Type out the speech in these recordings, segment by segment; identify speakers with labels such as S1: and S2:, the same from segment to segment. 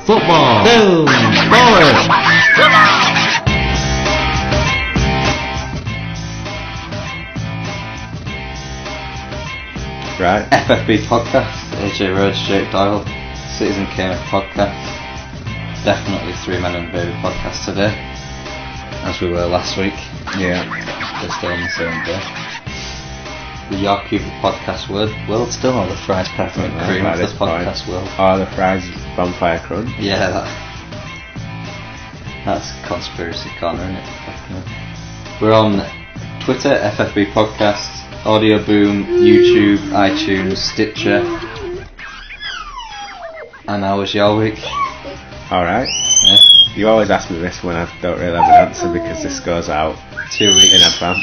S1: Football.
S2: Boom.
S1: Forward.
S2: Right, FFB podcast, AJ Rhodes, Jake Doyle, Citizen Kane podcast, definitely Three Men and a Baby podcast today, as we were last week.
S1: Yeah.
S2: We're still on the same day. The Yorkie podcast world still, or the fries peppermint cream of the podcast world?
S1: Oh, the fries bonfire crunch.
S2: Yeah, that's conspiracy corner, isn't it? Definitely. We're on Twitter, FFB podcast, Audio Boom, YouTube, iTunes, Stitcher. And how was your week?
S1: Alright.
S2: Yeah.
S1: You always ask me this when I don't really have an answer because this goes out
S2: 2 weeks
S1: in advance.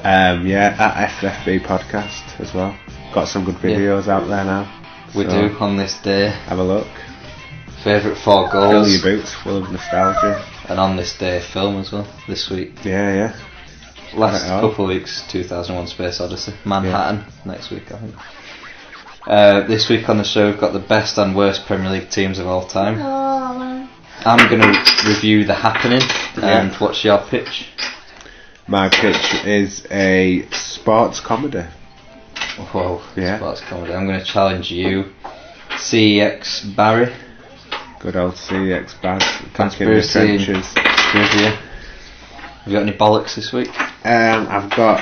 S2: Yeah.
S1: At FFB podcast as well. Got some good videos out there now.
S2: We do on this day.
S1: Have a look.
S2: Favourite 4 goals.
S1: Fill your boots full of nostalgia.
S2: And on this day, film as well, this week.
S1: Yeah.
S2: Last couple of weeks, 2001 Space Odyssey. Manhattan, next week I think. This week on the show we've got the best and worst Premier League teams of all time. I'm going to review The Happening, and what's your pitch?
S1: My pitch is a sports comedy.
S2: Whoa, sports comedy. I'm going to challenge you. CEX Barry.
S1: Good old CEX Barry.
S2: Conspiracy and trivia. Have you got any bollocks this week?
S1: I've got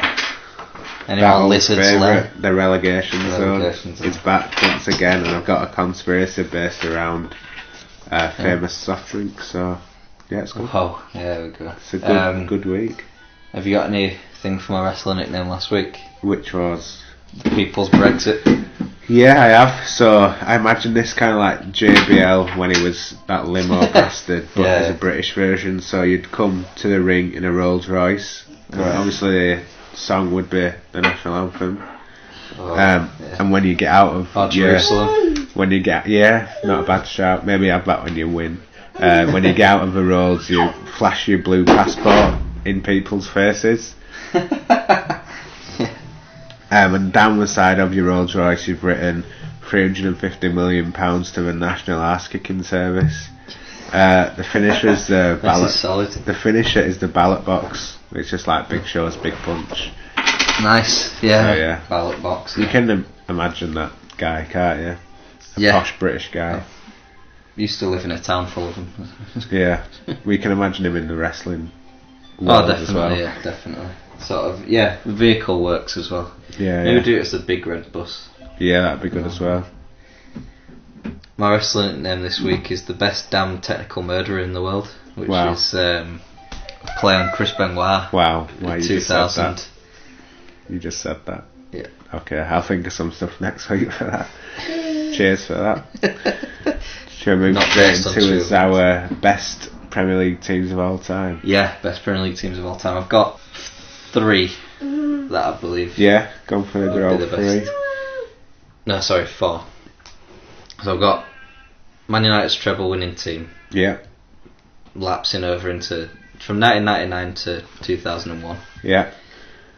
S2: any more lizards
S1: favourite, the relegation zone.
S2: Zone.
S1: It's back once again, and I've got a conspiracy based around famous soft drinks. So yeah, it's good.
S2: Oh, yeah, there we go.
S1: It's a good week.
S2: Have you got anything for my wrestling nickname last week?
S1: Which was
S2: the People's Brexit.
S1: Yeah, I have. So I imagine this kind of like JBL when he was that limo bastard, but as a British version. So you'd come to the ring in a Rolls Royce. Right. Obviously, the song would be the national anthem. And when you get out of
S2: Jerusalem,
S1: when you get not a bad shout. Maybe have that when you win. When you get out of the Rolls, you flash your blue passport in people's faces. And down the side of your Rolls Royce you've written £350 million to the National Arse Kicking Service. The finisher is the ballot.
S2: Solid.
S1: The finisher is the ballot box. It's just like Big Show's Big Punch.
S2: Nice, ballot box.
S1: You can imagine that guy, can't you? Posh British guy.
S2: Used to live in a town full of them.
S1: Yeah, we can imagine him in the wrestling world
S2: definitely,
S1: as well.
S2: Yeah, definitely. Sort of, the vehicle works as well. Maybe do it as the big red bus.
S1: Yeah, that'd be good as well.
S2: My wrestling name this week is the best damn technical murderer in the world, which is a play on Chris Benoit.
S1: Wow, why you
S2: 2000.
S1: just said that? You just said that.
S2: Yeah.
S1: Okay, I'll think of some stuff next week for that. Cheers for that. Shall we move straight into our best Premier League teams of all time? Yeah,
S2: best Premier League teams of all time. I've got 3 that I believe.
S1: Yeah, go for the draw. 3.
S2: No, sorry, 4. So I've got Man United's treble winning team.
S1: Yeah.
S2: Lapsing over into from 1999 to 2001.
S1: Yeah.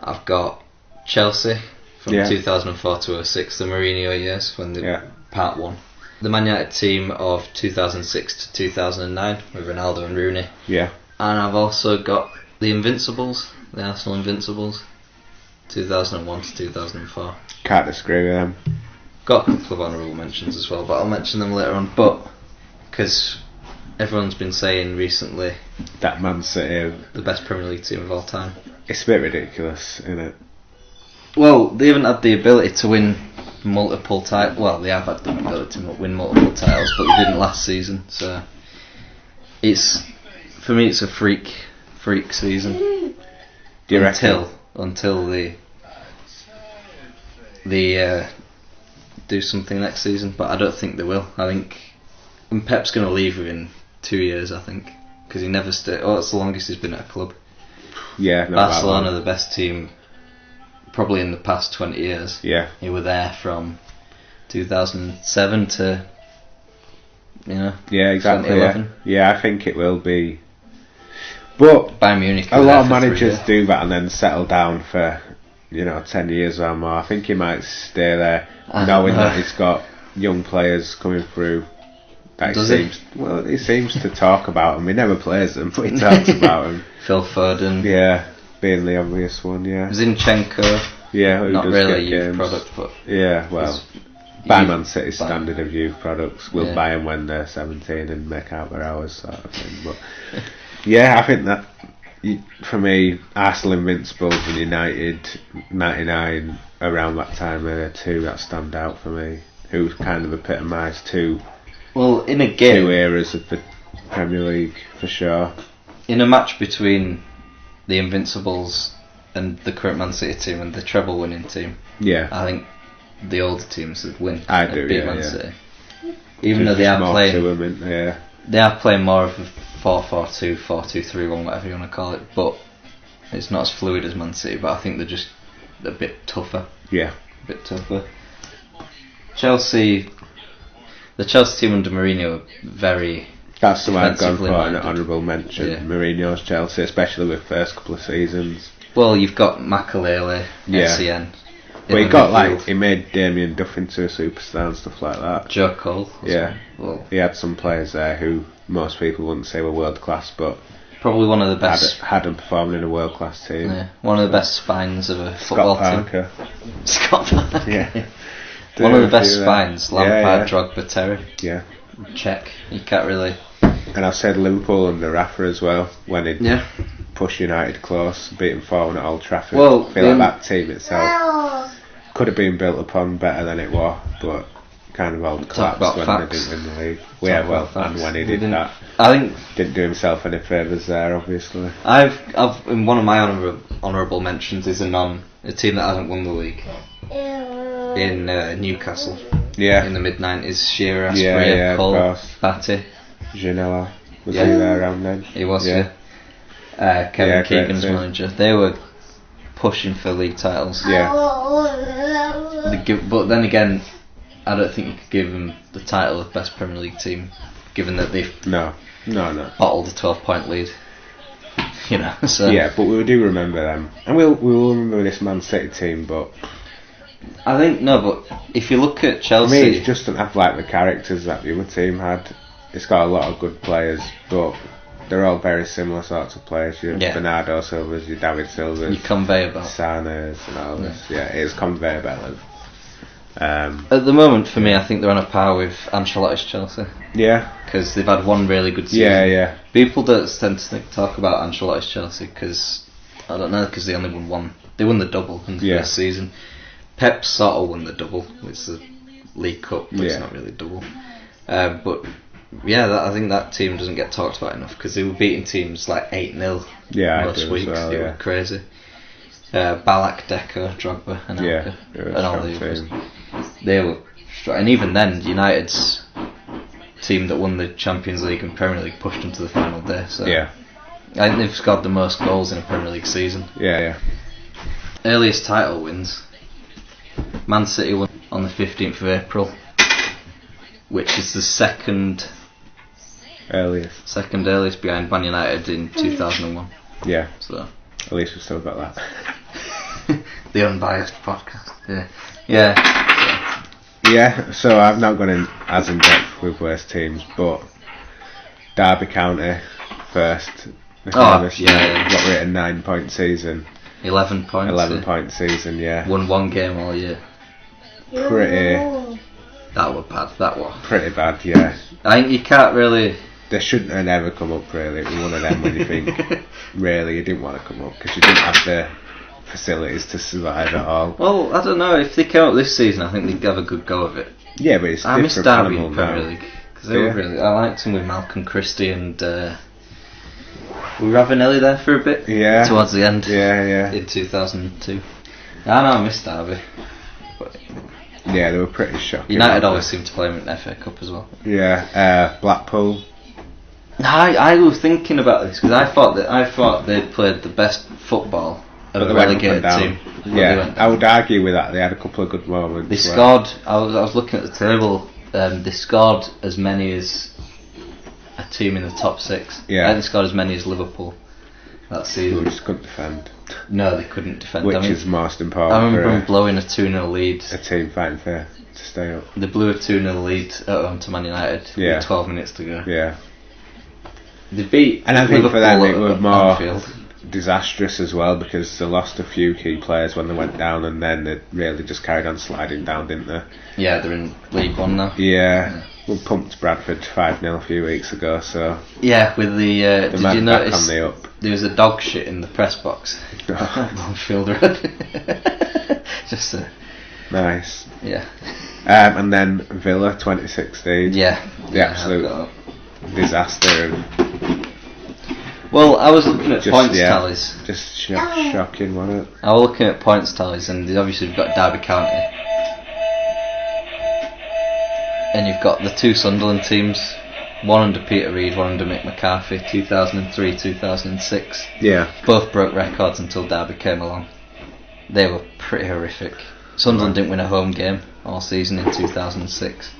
S2: I've got Chelsea from 2004 to 06, the Mourinho years when the part 1. The Man United team of 2006 to 2009 with Ronaldo and Rooney.
S1: Yeah.
S2: And I've also got the Invincibles, the Arsenal Invincibles, 2001 to 2004.
S1: Can't disagree with them.
S2: Got a couple of honourable mentions as well, but I'll mention them later on. But because everyone's been saying recently
S1: that Man City
S2: the best Premier League team of all time.
S1: It's a bit ridiculous, isn't it?
S2: Well, they haven't had the ability to win multiple titles. Well, they have had the ability to win multiple titles, but they didn't last season. So it's, for me, it's a freak season.
S1: Do you reckon?
S2: Until they do something next season, but I don't think they will. I think Pep's going to leave within 2 years, I think, because he never stayed. Oh, that's the longest he's been at a club.
S1: Yeah,
S2: Barcelona, the best team probably in the past 20 years.
S1: Yeah,
S2: he were there from 2007 to
S1: yeah, exactly. Yeah, I think it will be. But
S2: Bayern Munich,
S1: a lot of managers do that and then settle down for 10 years or more. I think he might stay there knowing that he's got young players coming through He seems to talk about them. He never plays them, but he talks about them.
S2: Phil Foden.
S1: Yeah, being the obvious one, yeah.
S2: Zinchenko.
S1: Yeah, who
S2: not
S1: does
S2: really
S1: get
S2: a youth
S1: games.
S2: product, but...
S1: Yeah, well, by Man City's standard of youth products, we'll buy them when they're 17 and make out their hours, sort of thing. But, yeah, I think that, for me, Arsenal Invincibles and United 99, around that time, are two that stand out for me, who kind of epitomise two eras of the Premier League, for sure.
S2: In a match between the Invincibles and the current Man City team and the treble winning team, I think the older teams would win. Beat Man City. Even though they are playing more of a 4-4-2, 4-2-3-1, whatever you want to call it, but it's not as fluid as Man City, but I think they're just a bit tougher.
S1: Yeah.
S2: A bit tougher. Chelsea, the Chelsea team under Mourinho are very...
S1: That's the one I've gone for an honourable mention.
S2: Yeah.
S1: Mourinho's Chelsea, especially with first couple of seasons.
S2: Well, you've got Makelele, SCN.
S1: But he made Damien Duff into a superstar and stuff like that.
S2: Joe Cole.
S1: Well, he had some players there who most people wouldn't say were world class, but
S2: probably one of the best.
S1: Had them performing in a world class team.
S2: Yeah, one of the best spines of a football team. Scott Parker.
S1: Yeah.
S2: One of the best spines. Lampard, Drogba, Terry.
S1: Yeah.
S2: Check. You can't really.
S1: And I said Liverpool under Rafa as well when he pushed United close, beat them 4-1 at Old Trafford.
S2: Well,
S1: I feel like that team itself could have been built upon better than it was, but kind of all collapsed when they didn't win the league. And when he did that,
S2: I think
S1: didn't do himself any favours there, obviously.
S2: I've in one of my honourable mentions is a team that hasn't won the league in Newcastle.
S1: Yeah.
S2: In the mid-90s, Shearer, Asprey, Cole, Batty.
S1: Janela was he there around then?
S2: He was, Kevin Keegan's manager. They were pushing for league titles.
S1: Yeah.
S2: But then again, I don't think you could give them the title of best Premier League team, given that they've bottled a 12-point lead. So
S1: yeah, but we do remember them, and we'll remember this Man City team. But
S2: I think but if you look at Chelsea,
S1: I mean, it just doesn't have like the characters that the other team had. It's got a lot of good players, but they're all very similar sorts of players. Your Bernardo Silvas, your David Silvas,
S2: your conveyor belt,
S1: Sanes, and all this. Yeah, it's conveyor belt.
S2: At the moment, for me, I think they're on a par with Ancelotti's Chelsea.
S1: Yeah,
S2: because they've had one really good season. Yeah. People don't tend to talk about Ancelotti's Chelsea because because they only won one. They won the double in the first season. Pep sort of won the double. It's the League Cup, but it's not really double. But I think that team doesn't get talked about enough because they were beating teams like 8-0 most weeks. They were crazy. Ballack, Deco, Drogba, Anelka, and all the others. They were, and even then, United's team that won the Champions League and Premier League pushed them to the final day. So I think they've scored the most goals in a Premier League season. Earliest title wins. Man City won on the 15th of April, which is the second earliest behind Man United in 2001.
S1: Yeah.
S2: So
S1: at least we've still got that.
S2: The unbiased podcast.
S1: Yeah, so I've not gone in as in depth with worst teams, but Derby County first. What were it, a 9-point season?
S2: 11 points.
S1: 11-point season,
S2: Won one game all year.
S1: That
S2: was bad. That was
S1: pretty bad. Yeah.
S2: I think you can't really.
S1: They shouldn't have ever come up. Really, it was one of them when you think really you didn't want to come up because you didn't have the facilities to survive at all.
S2: Well, I don't know if they came up this season. I think they'd have a good go of it.
S1: Yeah, but it's
S2: I miss Derby in Premier League because they were really. I liked them with Malcolm Christie and. We were Ravanelli there for a bit. Towards the end. In 2002. I miss Derby. But
S1: yeah, they were pretty shocking.
S2: United always seem to play them in the FA Cup as well.
S1: Yeah, Blackpool.
S2: I was thinking about this because I thought they'd played the best football of a relegated team.
S1: Yeah, I would argue with that. They had a couple of good moments.
S2: They scored. I was looking at the table. They scored as many as a team in the top 6.
S1: Yeah,
S2: they scored as many as Liverpool that season.
S1: Who just couldn't defend.
S2: No, they couldn't defend.
S1: Which is most important.
S2: I remember them blowing a 2-0 lead.
S1: A team fighting for to stay up.
S2: They blew a 2-0 lead at home to Man United with 12 minutes to go.
S1: Yeah.
S2: They beat
S1: and I think
S2: Liverpool
S1: for them it was more
S2: Anfield.
S1: Disastrous as well, because they lost a few key players when they went down, and then they really just carried on sliding down, didn't they?
S2: Yeah, they're in League One now.
S1: Yeah. We pumped Bradford 5-0 a few weeks ago, so...
S2: Yeah, with the... did you notice
S1: on the up.
S2: There was a dog shit in the press box? Anfield Road. Just
S1: nice.
S2: Yeah.
S1: And then Villa 2016.
S2: Yeah.
S1: The absolute disaster.
S2: Well, I was looking at points tallies.
S1: Just shocking, wasn't it?
S2: I was looking at points tallies, and obviously we've got Derby County. And you've got the two Sunderland teams, one under Peter Reid, one under Mick McCarthy, 2003, 2006.
S1: Yeah.
S2: Both broke records until Derby came along. They were pretty horrific. Sunderland didn't win a home game all season in 2006.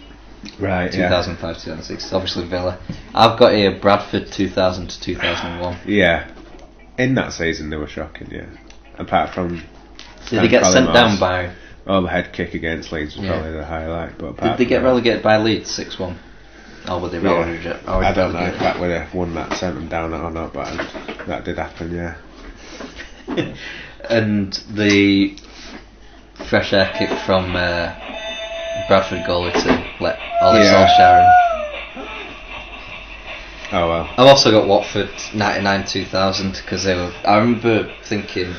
S1: Right,
S2: 2005, 2006. Obviously Villa. I've got here Bradford 2000 to 2001.
S1: Yeah. In that season they were shocking, yeah. Apart from...
S2: Did they get sent down by...
S1: Overhead kick against Leeds was probably the highlight. But
S2: did they get relegated by Leeds 6-1? Or were they relegated?
S1: I don't know if that would have won that, sent them down or not, but that did happen, yeah.
S2: And the fresh air kick from Bradford goalie to let Ollie Solskjaer in.
S1: Oh well.
S2: I've also got Watford 99-2000 because they were... I remember thinking...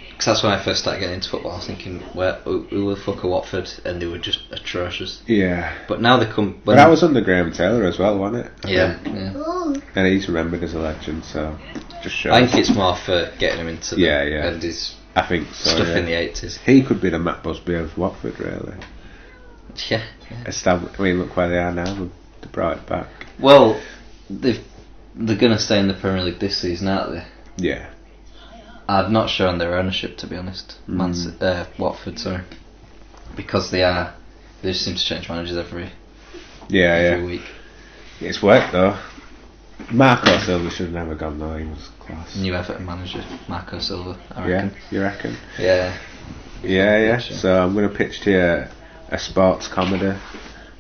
S2: Because that's when I first started getting into football. I was thinking, who the fuck are Watford? And they were just atrocious.
S1: Yeah.
S2: But now they come...
S1: But that was under Graham Taylor as well, wasn't it?
S2: Yeah.
S1: And he's remembered as a legend, so just shows.
S2: I think it's more for getting him into the... And his
S1: I think so,
S2: stuff in the 80s.
S1: He could be the Matt Busby of Watford, really.
S2: Yeah.
S1: I mean, look where they are now. They brought it back.
S2: Well, they're going to stay in the Premier League this season, aren't they?
S1: Yeah.
S2: I've not shown their ownership, to be honest. Watford, sorry, because they just seem to change managers every week. It's
S1: worked though. Marco Silva should have never gone though. He was class.
S2: New Everton manager, Marco Silva. I reckon.
S1: Yeah, you reckon?
S2: Yeah.
S1: So I'm going to pitch to you a sports comedy.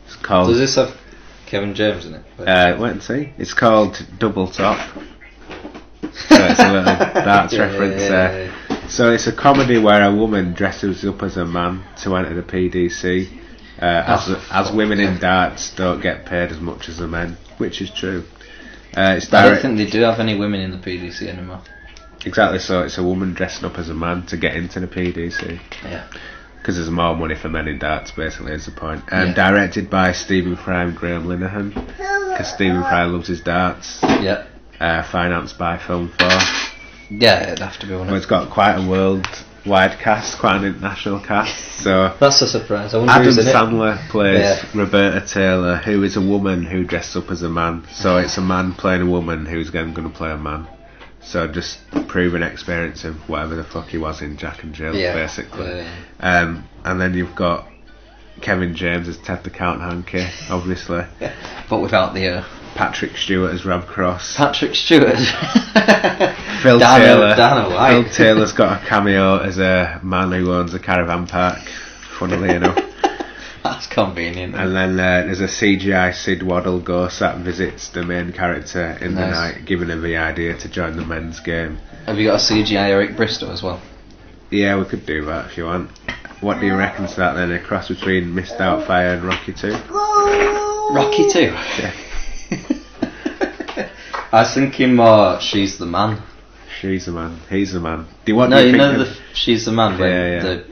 S1: It's called.
S2: Does this have Kevin James in it?
S1: Wait and see. It's called Double Top. So it's a little darts reference there. So it's a comedy where a woman dresses up as a man to enter the PDC, as women in darts don't get paid as much as the men, which is true. I don't
S2: think they do have any women in the PDC anymore.
S1: Exactly, so it's a woman dressing up as a man to get into the PDC.
S2: Yeah.
S1: Because there's more money for men in darts, basically, is the point. Directed by Stephen Fry and Graham Linehan, because Stephen Fry loves his darts.
S2: Yeah.
S1: Financed by Film 4.
S2: Yeah, it'd have to be one of them.
S1: It's got quite a worldwide cast, quite an international cast. So
S2: that's a surprise. Adam
S1: Sandler plays Roberta Taylor, who is a woman who dresses up as a man. So it's a man playing a woman who's again going to play a man. So just proven experience of whatever the fuck he was in Jack and Jill, basically. And then you've got Kevin James as Ted the Count Hankey, obviously.
S2: But without the...
S1: Patrick Stewart as Rob Cross.
S2: Patrick Stewart.
S1: Phil Taylor.
S2: Dana White.
S1: Phil Taylor's got a cameo as a man who owns a caravan park, funnily enough.
S2: That's convenient.
S1: And then there's a CGI Sid Waddle ghost that visits the main character in the night, giving him the idea to join the men's game.
S2: Have you got a CGI Eric Bristow as well?
S1: Yeah, we could do that if you want. What do you reckon to that then? A cross between Mist Doubtfire and Rocky 2?
S2: Rocky 2?
S1: Yeah.
S2: I was thinking more She's the Man.
S1: She's the Man. He's the man.
S2: She's the Man when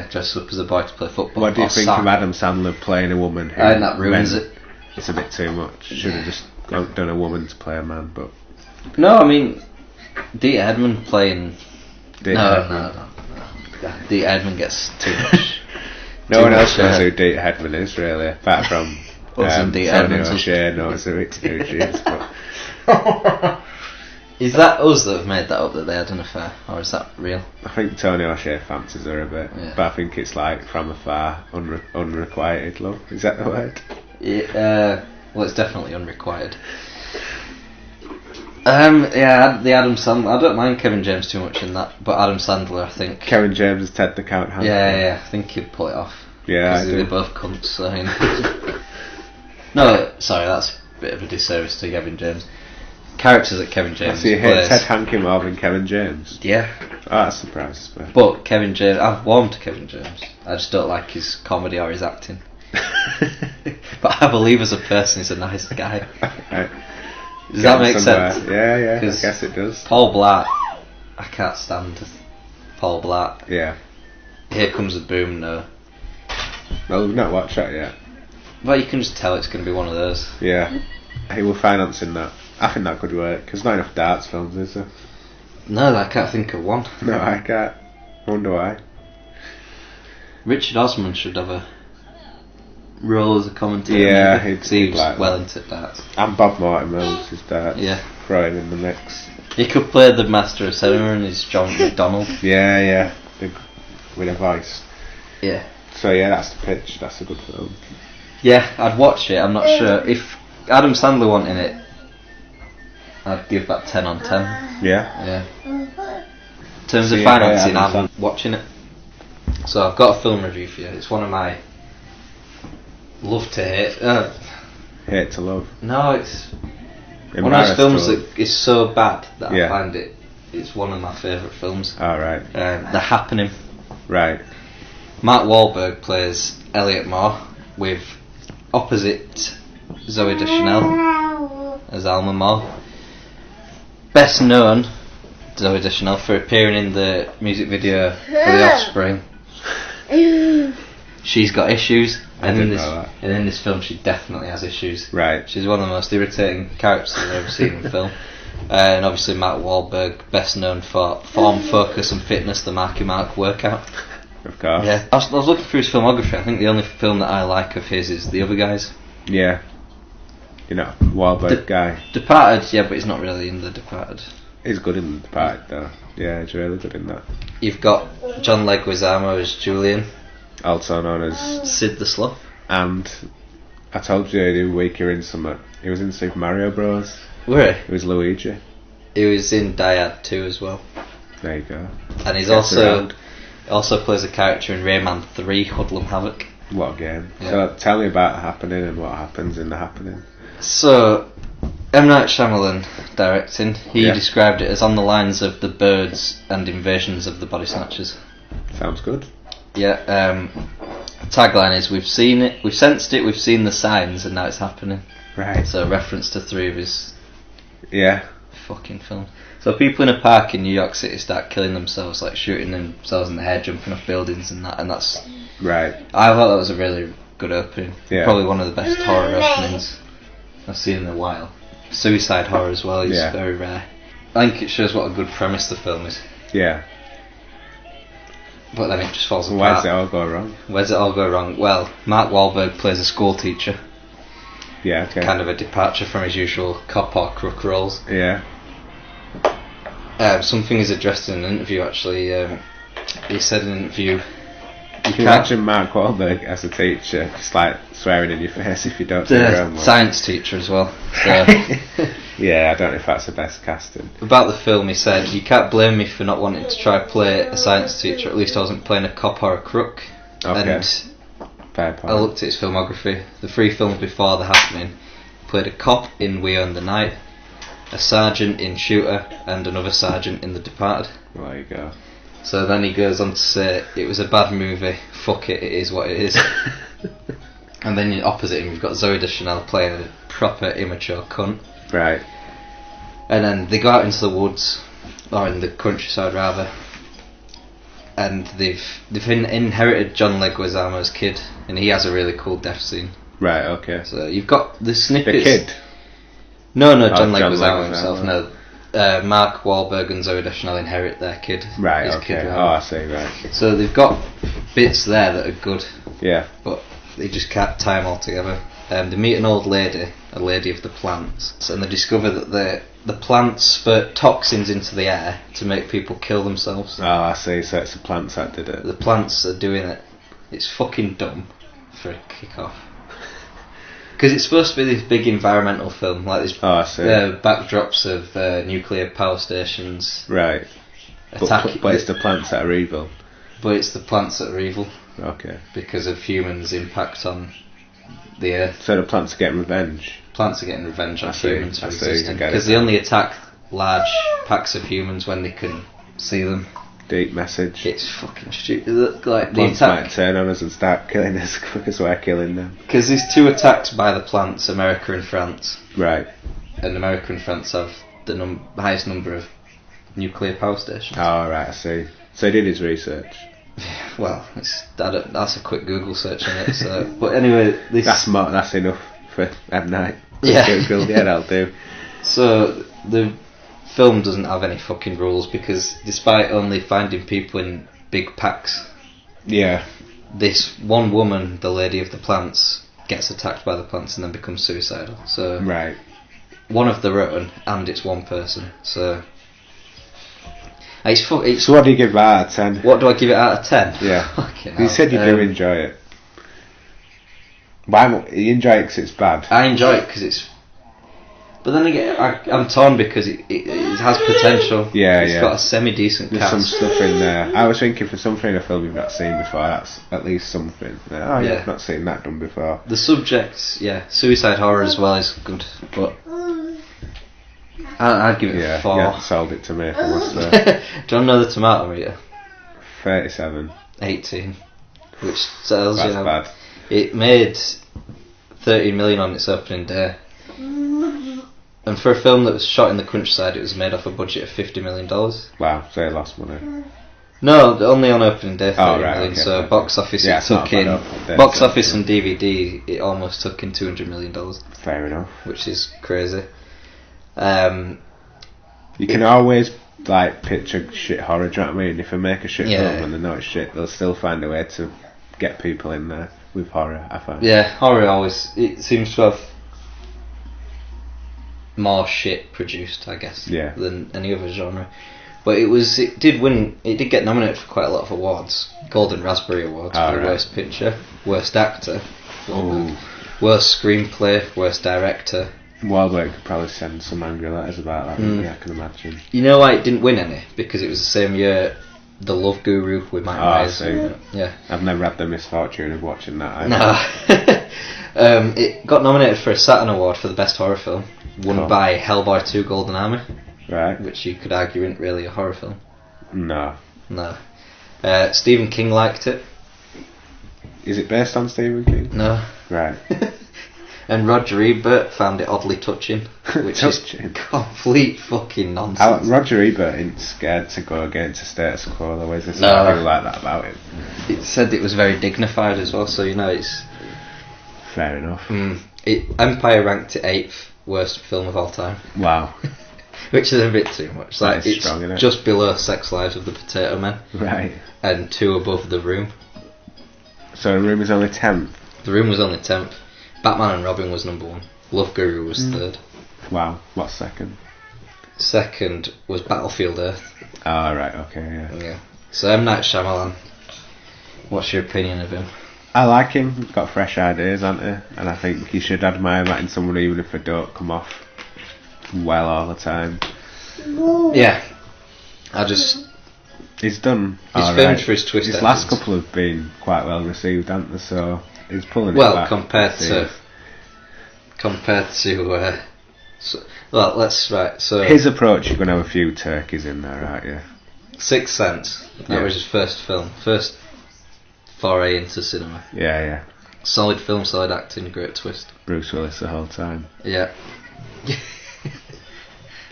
S2: dressed up as a boy to play football.
S1: What do you think of Adam Sandler playing a woman?
S2: I think that ruins it.
S1: It's a bit too much. Should have just done a woman to play a man, but...
S2: No, I mean, Dieter Hedman playing... No. Dieter Hedman gets too much.
S1: No one else knows who Dieter Hedman is, really, apart from...
S2: Tony
S1: O'Shea knows who she is, but...
S2: Is that us that have made that up, that they had an affair, or is that real?
S1: I think Tony O'Shea fancies her a bit, but I think it's like from afar, unrequited love. Is that the word?
S2: Yeah, well, it's definitely unrequited. The Adam Sandler. I don't mind Kevin James too much in that, but Adam Sandler, I think.
S1: Kevin James is Ted the Count Hankey.
S2: Yeah, I think he'd pull it off.
S1: Yeah, I do.
S2: They're both cunts. So, you know. No, sorry, that's a bit of a disservice to Kevin James. Characters that Kevin James
S1: So you hate Ted Hankey more than Kevin James?
S2: Yeah.
S1: Oh, that surprises me.
S2: But Kevin James, I've warmed to Kevin James. I just don't like his comedy or his acting. But I believe as a person he's a nice guy.
S1: Right.
S2: Does that make sense?
S1: Yeah, I guess it does.
S2: Paul Blart, I can't stand Paul Blart.
S1: Yeah.
S2: Here Comes the Boom, no.
S1: Well, we've not watched that yet.
S2: Well, you can just tell it's going to be one of those.
S1: Yeah. He was financing that. I think that could work, because there's not enough darts films, is there?
S2: No, I can't think of one.
S1: No, I can't. I wonder why.
S2: Richard Osman should have a role as a commentator.
S1: Yeah,
S2: he's
S1: like
S2: well
S1: that.
S2: into darts.
S1: And Bob Mortimer was his dart.
S2: Yeah.
S1: Throw him in the mix.
S2: He could play the Master of Ceremony as John McDonald.
S1: Yeah. With a voice.
S2: Yeah.
S1: So yeah, that's the pitch. That's a good film.
S2: Yeah, I'd watch it. I'm not sure if Adam Sandler went in it. I'd give that 10 on 10.
S1: Yeah.
S2: In terms of financing, I'm watching it. So I've got a film review for you. It's one of my love to hate.
S1: Hate to love.
S2: No, it's one of those films that is so bad that I find it's one of my favourite films.
S1: Oh, right.
S2: The Happening.
S1: Right.
S2: Mark Wahlberg plays Elliot Moore with opposite Zooey Deschanel as Alma Moore. Best known, Zooey Deschanel, for appearing in the music video for The Offspring. She's got issues, and in this film she definitely has issues.
S1: Right.
S2: She's one of the most irritating characters I've ever seen in film. And obviously Mark Wahlberg, best known for form, focus and fitness, the Marky Mark workout.
S1: Of course.
S2: Yeah. I was looking through his filmography. I think the only film that I like of his is The Other Guys.
S1: Yeah. You're not a Wahlberg guy.
S2: Departed, yeah, but he's not really in The Departed.
S1: He's good in The Departed though. Yeah, he's really good in that.
S2: You've got John Leguizamo as Julian.
S1: Also known as
S2: Sid the Sloth.
S1: And I told you the week you're in summer. He was in Super Mario Bros.
S2: Were he?
S1: He was Luigi.
S2: He was in Die Hard 2 as well.
S1: There you go.
S2: And he's also plays a character in Rayman 3, Hoodlum Havoc.
S1: What a game.
S2: Yeah.
S1: So tell me about Happening and what happens in The Happening.
S2: So, M Night Shyamalan directing, he described it as on the lines of The Birds and Invasions of the Body Snatchers.
S1: Sounds good.
S2: Yeah, tagline is, we've seen it, we've sensed it, we've seen the signs, and now it's happening.
S1: Right.
S2: So, reference to 3 of his fucking films. So, people in a park in New York City start killing themselves, like shooting themselves in the head, jumping off buildings and that's...
S1: Right.
S2: I thought that was a really good opening.
S1: Yeah.
S2: Probably one of the best horror openings I've seen in a while. Suicide horror as well is very rare. I think it shows what a good premise the film is.
S1: Yeah.
S2: But then it just falls apart.
S1: Where does it all go wrong?
S2: Where does it all go wrong? Well, Mark Wahlberg plays a school teacher.
S1: Yeah, okay.
S2: Kind of a departure from his usual cop or crook roles.
S1: Yeah.
S2: Something is addressed in an interview actually. He said in an interview...
S1: You can imagine Mark Wahlberg as a teacher, just like swearing in your face if you don't do your own work.
S2: Science teacher as well. So.
S1: Yeah, I don't know if that's the best casting.
S2: About the film, he said, "You can't blame me for not wanting to try play a science teacher. At least I wasn't playing a cop or a crook."
S1: Okay.
S2: And
S1: fair point.
S2: I looked at his filmography. The 3 films before The Happening, he played a cop in We Own the Night, a sergeant in Shooter, and another sergeant in The Departed.
S1: Well, there you go.
S2: So then he goes on to say, it was a bad movie, fuck it, it is what it is. And then opposite him, you've got Zooey Deschanel playing a proper immature cunt.
S1: Right.
S2: And then they go out into the woods, or in the countryside rather, and they've inherited John Leguizamo's kid, and he has a really cool death scene.
S1: Right, okay.
S2: So you've got the snippets...
S1: The kid?
S2: No, John Leguizamo himself, no. Mark Wahlberg and Zooey Deschanel inherit their kid.
S1: Right,
S2: his
S1: okay.
S2: Kid,
S1: I see, right.
S2: So they've got bits there that are good.
S1: Yeah.
S2: But they just can't tie them all together. They meet an old lady, a lady of the plants, and they discover that the plants spurt toxins into the air to make people kill themselves.
S1: Oh, I see, so it's the plants that did it.
S2: The plants are doing it. It's fucking dumb for a kick-off. Because it's supposed to be this big environmental film, like this backdrops of nuclear power stations.
S1: Right. But it's the plants that are evil.
S2: But it's the plants that are evil.
S1: Okay.
S2: Because of humans' impact on the earth.
S1: So the plants are getting revenge?
S2: Plants are getting revenge on humans for existing.
S1: Because
S2: they only attack large packs of humans when they can see them.
S1: Deep message.
S2: It's fucking stupid. Like,
S1: plants might turn on us and start killing us because we're killing them.
S2: Because there's two attacks by the plants, America and France.
S1: Right.
S2: And America and France have the highest number of nuclear power stations.
S1: Oh, right, I see. So he did his research.
S2: Well, that's a quick Google search on it. So, but anyway,
S1: that's enough for M Night.
S2: Yeah,
S1: that'll do.
S2: So the film doesn't have any fucking rules because despite only finding people in big packs, this one woman, the lady of the plants, gets attacked by the plants and then becomes suicidal. So
S1: right,
S2: one of their own, and it's one person. So.
S1: So what do you give it out of 10?
S2: What do I give it out of 10?
S1: Yeah. You said you do enjoy it. You enjoy it because it's bad?
S2: I enjoy it because it's... But then again, I'm torn because it has potential. It's got a semi-decent cast.
S1: There's some stuff in there. I was thinking for something in a film you've not seen before, that's at least something. I've not seen that done before.
S2: The subject, suicide horror as well is good, but... I'd give it a 4.
S1: Yeah, sold it to me.
S2: Do you want to know the tomato meter?
S1: 37.
S2: 18. Which tells
S1: That's bad.
S2: It made 13 million on its opening day. And for a film that was shot in the countryside, it was made off a budget of $50 million.
S1: Wow, so they lost money.
S2: No, only on opening day 30 million.
S1: Okay,
S2: so box office it took in... Box office and DVD, it almost took in $200 million.
S1: Fair enough.
S2: Which is crazy.
S1: You can always picture shit horror, do you know what I mean? If they make a shit film and they know it's shit, they'll still find a way to get people in there with horror, I find.
S2: Yeah, horror always, it seems to have more shit produced, I guess, than any other genre. But it did get nominated for quite a lot of awards. Golden Raspberry Awards for Worst Picture, Worst Actor, Worst Screenplay, Worst Director.
S1: Wahlberg could probably send some angry letters about that, I can imagine.
S2: You know why it didn't win any? Because it was the same year The Love Guru with Mike Myers. Yeah.
S1: I've never had the misfortune of watching that
S2: either. No. It got nominated for a Saturn Award for the Best Horror Film, won by Hellboy 2 Golden Army.
S1: Right.
S2: Which you could argue isn't really a horror film.
S1: No.
S2: Stephen King liked it.
S1: Is it based on Stephen King?
S2: No.
S1: Right.
S2: And Roger Ebert found it oddly touching, which is complete fucking nonsense.
S1: Roger Ebert ain't scared to go against the status quo, though, is there something like that about it?
S2: It said it was very dignified as well, so it's...
S1: Fair enough.
S2: Empire ranked it 8th worst film of all time.
S1: Wow.
S2: Which is a bit too much. It's
S1: strong, isn't it?
S2: Just below Sex Lives of the Potato Men.
S1: Right.
S2: And 2 above The Room.
S1: So The Room is only 10th?
S2: The Room was only 10th. Batman and Robin was number 1. Love Guru was 3rd.
S1: Wow. What's second?
S2: Second was Battlefield Earth.
S1: Oh, right, okay,
S2: yeah. So M Night Shyamalan, what's your opinion of him?
S1: I like him. He's got fresh ideas, hasn't he? And I think you should admire that in someone even if they don't come off well all the time.
S2: Yeah.
S1: He's done
S2: He's famous for his twist.
S1: His last couple have been quite well received, haven't they? So he's pulling it back.
S2: compared to
S1: his approach, you're going to have a few turkeys in there, aren't you?
S2: Sixth Sense. That was his first film. First foray into cinema.
S1: Yeah.
S2: Solid film, solid acting, great twist.
S1: Bruce Willis the whole time.
S2: Yeah.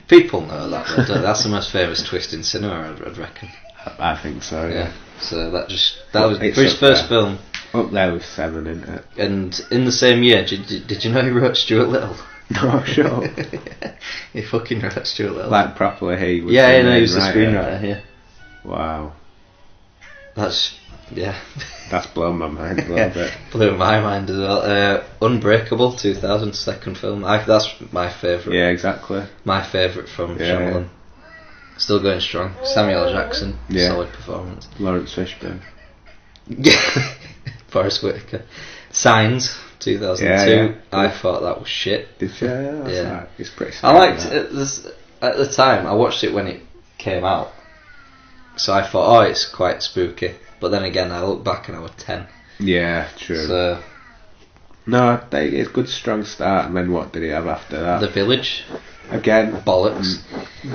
S2: People know that. That's the most famous twist in cinema, I'd reckon.
S1: I think so. Yeah.
S2: So that was for his first film.
S1: Up there with 7, isn't it?
S2: And in the same year, did you know he wrote Stuart Little?
S1: No, sure.
S2: He fucking wrote Stuart Little.
S1: Like properly, he was.
S2: He was the screenwriter. Yeah.
S1: Wow.
S2: That's
S1: blown my mind a little bit.
S2: Blew my mind as well. Unbreakable, 2000, second film. That's my favourite.
S1: Yeah, exactly.
S2: My favourite from Shyamalan. Still going strong. Samuel L. Jackson, solid performance.
S1: Lawrence Fishburne.
S2: Forrest Whitaker. Signs, 2002. I thought that was shit.
S1: Did you? Yeah. It's pretty.
S2: I liked it at the time. I watched it when it came out, so I thought, it's quite spooky. But then again, I look back and I was 10.
S1: Yeah, true.
S2: So
S1: no, it's a good strong start. And then what did he have after that?
S2: The Village.
S1: Again,
S2: bollocks.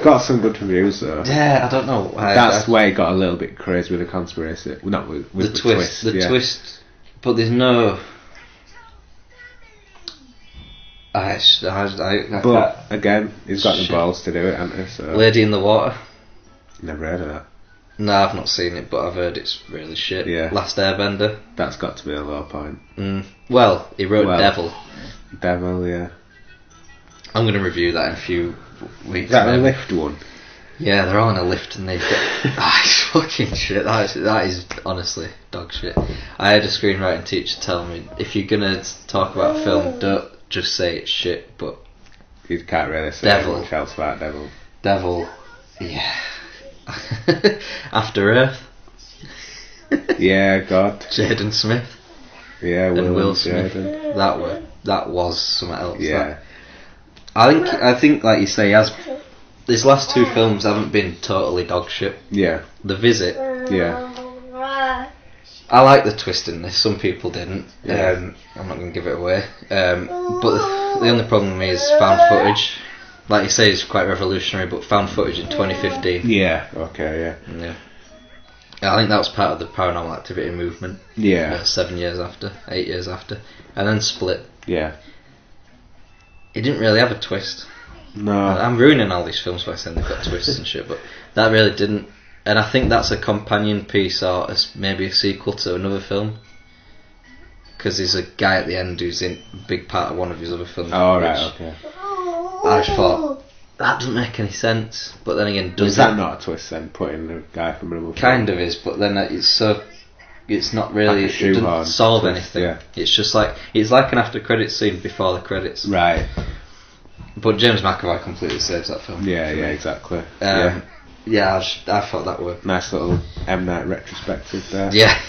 S1: Got some good reviews though.
S2: Yeah, I don't know.
S1: That's where he got a little bit crazy with the conspiracy. Well, not with the twist.
S2: The twist. But there's no.
S1: But again, he's got the balls to do it, hasn't he? So.
S2: Lady in the Water.
S1: Never heard of that.
S2: No, I've not seen it, but I've heard it's really shit.
S1: Yeah.
S2: Last Airbender.
S1: That's got to be a low point.
S2: Well, he wrote Devil.
S1: Devil, yeah.
S2: I'm going to review that in a few weeks.
S1: Is that a lift one?
S2: Yeah, they're all in a lift and they've got... it's fucking shit. That is honestly dog shit. I had a screenwriting teacher tell me, if you're going to talk about a film, don't just say it's shit, but...
S1: You can't really say much else about Devil.
S2: Devil, yeah. After Earth.
S1: Yeah, God.
S2: Jaden Smith.
S1: Yeah,
S2: Will Smith.
S1: Jaden.
S2: That was something else.
S1: Yeah.
S2: I think, like you say, his last two films haven't been totally dog shit.
S1: Yeah.
S2: The Visit.
S1: Yeah.
S2: I like the twist in this. Some people didn't.
S1: Yeah.
S2: I'm not going to give it away. But the only problem with me is found footage. Like you say, it's quite revolutionary, but found footage in 2015.
S1: Yeah. Okay.
S2: Yeah. I think that was part of the Paranormal Activity movement.
S1: Yeah.
S2: 8 years after, and then Split.
S1: Yeah.
S2: It didn't really have a twist.
S1: No.
S2: I'm ruining all these films by saying they've got twists and shit, but that really didn't. And I think that's a companion piece or maybe a sequel to another film. Because there's a guy at the end who's in a big part of one of his other films.
S1: Oh, right, okay.
S2: I just thought, that doesn't make any sense. But then again, does
S1: Is that not a twist then, putting a guy from another film?
S2: Kind of is, but then it's not really,
S1: like
S2: it doesn't solve
S1: twist,
S2: anything.
S1: Yeah.
S2: It's just like, it's like an after credits scene before the credits.
S1: Right.
S2: But James McAvoy completely saves that film.
S1: Yeah, exactly.
S2: Yeah, I thought that worked.
S1: Nice little M Night retrospective there.
S2: Yeah.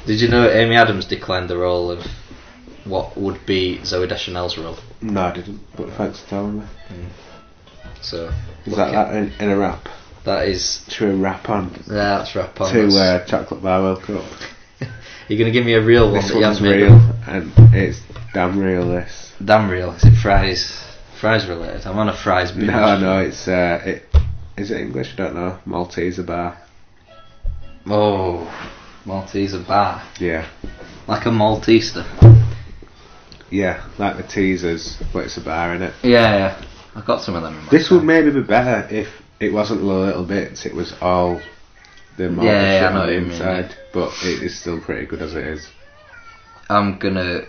S2: Did you know Amy Adams declined the role of what would be Zooey Deschanel's role?
S1: No, I didn't, but thanks for telling me.
S2: So
S1: is that in a rap?
S2: That is...
S1: To a rap on.
S2: Yeah, that's rap on.
S1: To Chocolate Bar World Cup.
S2: You're going to give me a real one.
S1: This one's real, and it's damn real, this.
S2: Damn real. Is it fries related? I'm on a fries binge.
S1: No, it's... is it English? I don't know. Malteser bar.
S2: Oh, Malteser bar.
S1: Yeah.
S2: Like a Malteser.
S1: Yeah, like the teasers, but it's a bar in it.
S2: Yeah. I got some of them in my
S1: This would maybe be better if it wasn't the little bits, it was all the malt shit on the inside. But it is still pretty good as it is.
S2: I'm gonna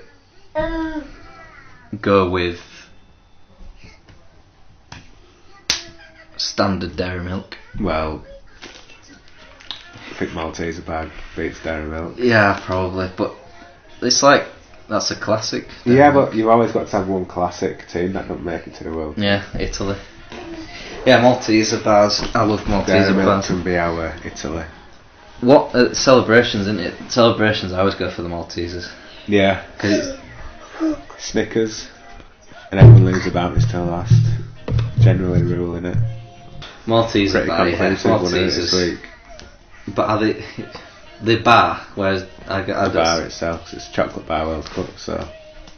S2: go with standard dairy milk.
S1: Well, I think Malteser bar beats dairy milk.
S2: Yeah, probably, but it's like, that's a classic.
S1: Yeah, but you've always got to have one classic team that don't make it to the World.
S2: Yeah, Italy. Yeah, Malteser bars. I love Malteser bars.
S1: Can be our Italy.
S2: What celebrations, isn't it? Celebrations, I always go for the Maltesers.
S1: Yeah.
S2: Because
S1: it's Snickers, and everyone leaves the bounties till last. Generally ruling it.
S2: Malteser bar, yeah. Maltesers. But are they the bar? Whereas
S1: the bar itself, 'cause it's Chocolate Bar World Cup, so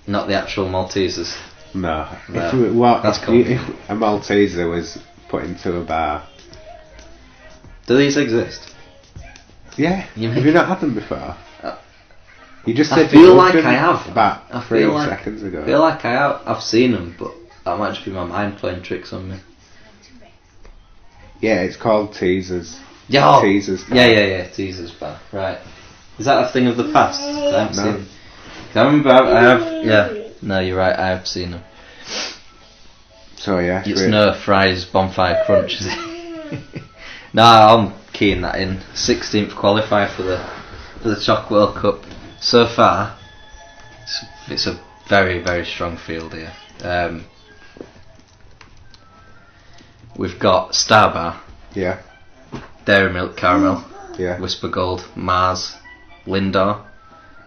S2: not the actual Maltesers.
S1: No.
S2: That's
S1: if a Malteser was put into a bar.
S2: Do these exist?
S1: Yeah. Have you not had them before? You just said
S2: I feel like I have.
S1: About 3 seconds ago.
S2: I feel like I have. I've seen them, but that might just be my mind playing tricks on me.
S1: Yeah, it's called Teasers.
S2: Yeah.
S1: Teasers.
S2: Yeah. Teasers bar. Right. Is that a thing of the past? I haven't seen them. I remember I have. Yeah. No, you're right. I have seen them.
S1: So yeah.
S2: It's no Fry's Bonfire Crunch, is it? No, I'm keying that in. 16th qualifier for the Choc World Cup. So far, it's a very, very strong field here. We've got Starbar.
S1: Yeah.
S2: Dairy Milk Caramel.
S1: Yeah.
S2: Whisper Gold. Mars. Lindor.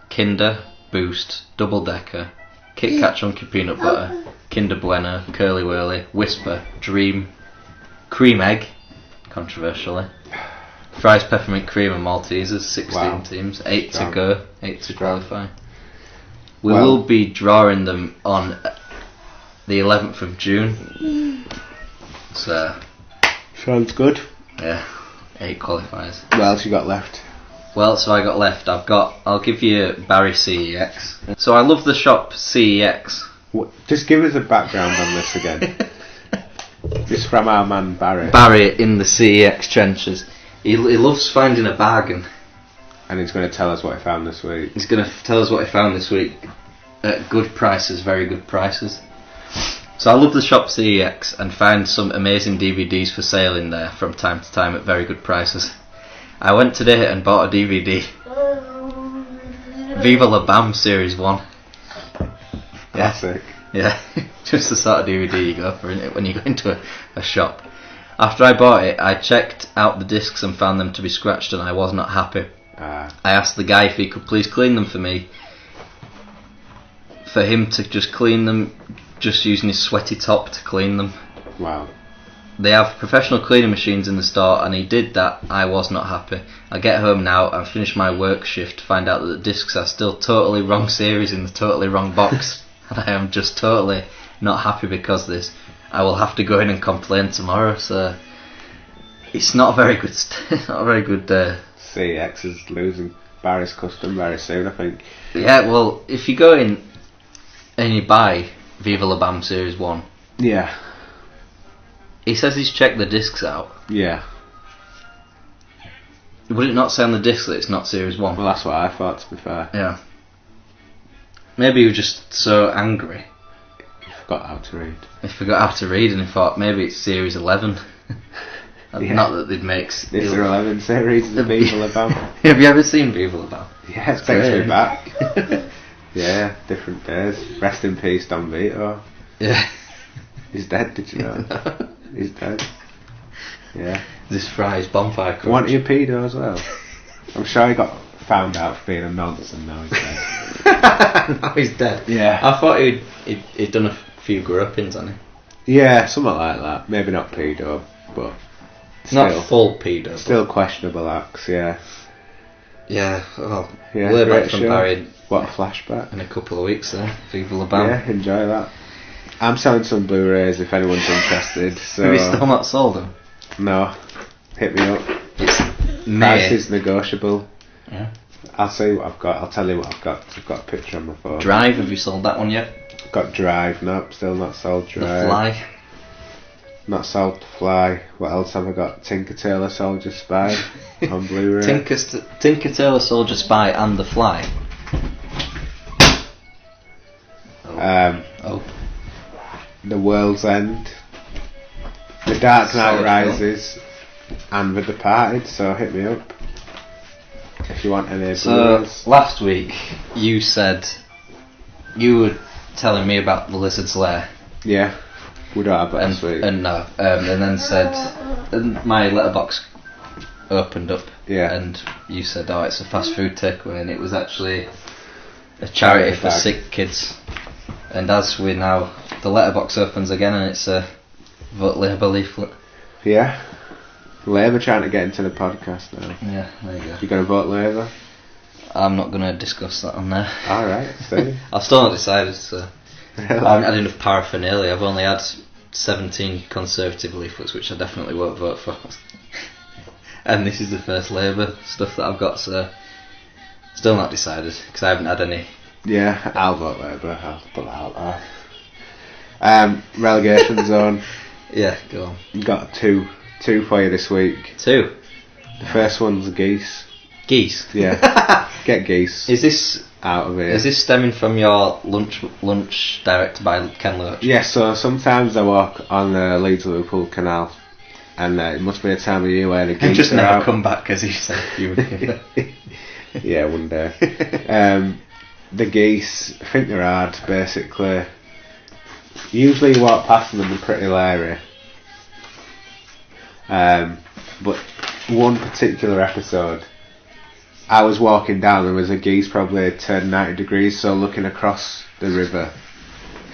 S2: Kinder. Boost. Double Decker. Kit Kat Chunky Peanut Butter. Kinder Bueno. Curly Whirly. Whisper. Dream. Cream Egg. Controversially. Fries, peppermint cream and Maltesers, 16
S1: Wow.
S2: teams, 8 to go, 8 to qualify. We
S1: Well,
S2: will be drawing them on the 11th of June. So,
S1: sounds good.
S2: yeah, 8 qualifiers.
S1: What else you got left?
S2: Well, so I got left. I'll give you Barry CEX. So I love the shop CEX.
S1: Just give us a background on this again. Just from our man Barry.
S2: Barry in the CEX trenches. He loves finding a bargain.
S1: And he's going to tell us what he found this week.
S2: He's going to tell us what he found this week at good prices, very good prices. So I love the shop CEX and find some amazing DVDs for sale in there from time to time at very good prices. I went today and bought a DVD. Viva La Bam Series 1.
S1: Classic.
S2: Yeah, just the sort of DVD you go for, isn't it, when you go into a shop. After I bought it, I checked out the discs and found them to be scratched and I was not happy. I asked the guy if he could please clean them for me. For him to just clean them, just using his sweaty top to clean them.
S1: Wow.
S2: They have professional cleaning machines in the store and he did that. I was not happy. I get home now and finish my work shift, find out that the discs are still totally wrong series in the totally wrong box. And I am just totally not happy because of this. I will have to go in and complain tomorrow, so it's not a very good
S1: CX is losing Barry's custom very soon, I think.
S2: Yeah, well, if you go in and you buy Viva La Bam Series 1,
S1: yeah,
S2: he says he's checked the discs out.
S1: Yeah.
S2: Would it not say on the disc that it's not Series 1?
S1: Well, that's what I thought, to be fair.
S2: Yeah. Maybe he was just so angry.
S1: He forgot how to read.
S2: He forgot how to read and he thought maybe it's Series 11.
S1: Yeah.
S2: Not that they'd make...
S1: Is there 11 series of Viva La Bam?
S2: Have you ever seen Viva La Bam?
S1: Yeah, it takes me back. Yeah, different days. Rest in peace, Don Vito.
S2: Yeah.
S1: He's dead, did you know?
S2: No.
S1: He's dead. Yeah.
S2: This Fry's bonfire crunch.
S1: Want your pedo as well? I'm sure he got found out for being a nonce and now he's dead.
S2: Now he's dead.
S1: Yeah.
S2: I thought he'd done a few grow-up-ins on him.
S1: Yeah, something like that. Maybe not pedo, but still,
S2: not full pedo.
S1: Still questionable acts, yeah.
S2: Yeah, well,
S1: yeah,
S2: we'll
S1: great
S2: back from
S1: show.
S2: Barry
S1: What a flashback.
S2: in a couple of weeks there. Viva La Bam.
S1: Yeah, enjoy that. I'm selling some Blu-rays if anyone's interested. So
S2: Have you still not sold them?
S1: No. Hit me up.
S2: It's
S1: Price is negotiable.
S2: Yeah.
S1: I'll see what I've got. I'll tell you what I've got. I've got a picture on my phone.
S2: Drive, have you sold that one yet?
S1: Got Drive. Nope, still not sold Drive.
S2: The Fly.
S1: Not sold Fly. What else have I got? Tinker Tailor Soldier Spy on Blu-ray.
S2: Tinker Tailor Soldier Spy and The Fly.
S1: The World's End, The Dark Knight
S2: Solid
S1: Rises, and The Departed. So hit me up if you want any.
S2: So
S1: Blu-rays.
S2: last week you said you were telling me about the Lizard's Lair.
S1: Yeah, we don't have that this week.
S2: And then said, and my letterbox opened up.
S1: Yeah.
S2: And you said, oh, it's a fast food takeaway, and it was actually a charity for sick kids. And as we now, the letterbox opens again, and it's a Vote Labour leaflet.
S1: Yeah, Labour trying to get into the podcast now.
S2: Yeah, there you go.
S1: You gonna vote Labour?
S2: I'm not going to discuss that on there.
S1: Alright, see.
S2: I've still not decided, so
S1: Really?
S2: I haven't had enough paraphernalia. I've only had 17 Conservative leaflets, which I definitely won't vote for. And this is the first Labour stuff that I've got, so still not decided, because I haven't had any.
S1: Yeah, I'll vote Labour. I'll put that out there. Relegation zone.
S2: Yeah, go on.
S1: Got two for you this week.
S2: 2.
S1: The first one's geese.
S2: Geese.
S1: Yeah, get geese.
S2: Is this
S1: out of here.
S2: Is this stemming from your lunch directed by Ken Loach?
S1: Yeah, so sometimes I walk on the Leeds-Liverpool canal, and it must be a time of year where the geese
S2: And just
S1: are
S2: never
S1: out.
S2: come back because you said you would.
S1: Yeah, one day. The geese, I think they're hard, basically. Usually you walk past them and they're pretty leery. But one particular episode, I was walking down, there was a geese probably turned 90 degrees, so looking across the river,